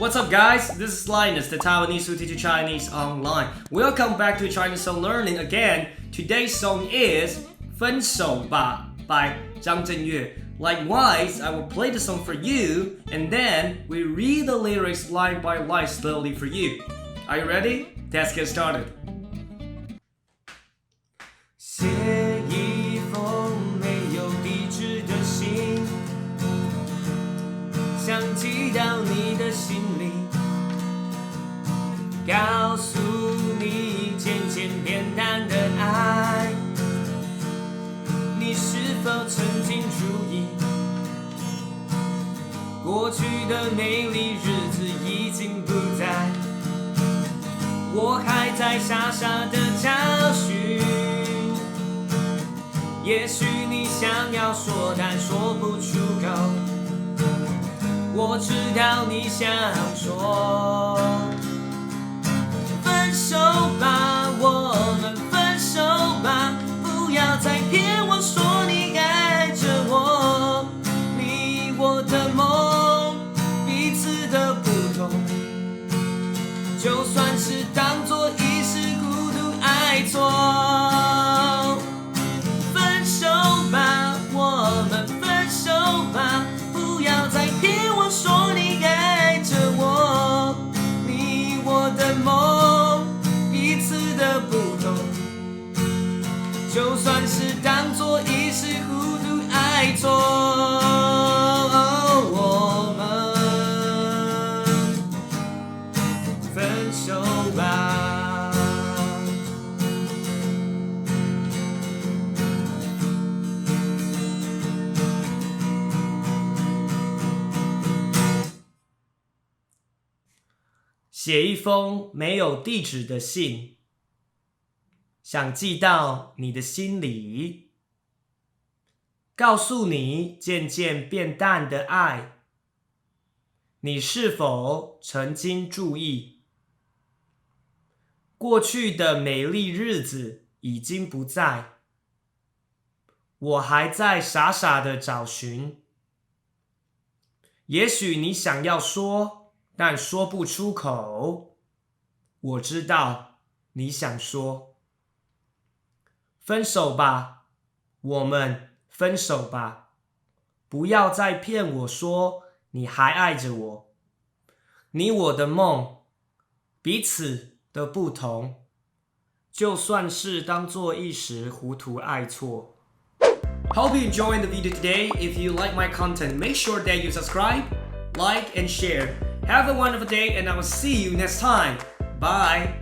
What's up, guys? This is Linus, the Taiwanese who teaches Chinese online. Welcome back to Chinese Song Learning again. Today's song is 分手吧 by 张震岳. Likewise, I will play the song for you, and then we read the lyrics line by line slowly for you. Are you ready? Let's get started. 写一封没有地址的信，想寄到你的心里，告诉你渐渐变淡的爱，你是否曾经注意，过去的美丽日子已经不在，我还在傻傻的找寻，也许你想要说但说不出口，我知道你想说分手吧，我们分手吧，不要再骗我说你爱着我，你我的梦，彼此的不同，就算是当作一时孤独爱错，分手吧，我们分手吧，不要再骗我说你爱着我，你我的梦，彼此的不同，就算是当作一时孤独爱错，我们分手吧。写一封没有地址的信，想寄到你的心里，告诉你渐渐变淡的爱，你是否曾经注意，过去的美丽日子已经不在，我还在傻傻的找寻，也许你想要说但说不出口，我知道你想说分手吧，我们分手吧，不要再骗我说你还爱着我，你我的梦，彼此的不同，就算是当作一时糊涂爱错。Hope you enjoyed the video today. If you like my content, make sure that you subscribe, like, and share. Have a wonderful day, and I will see you next time. Bye.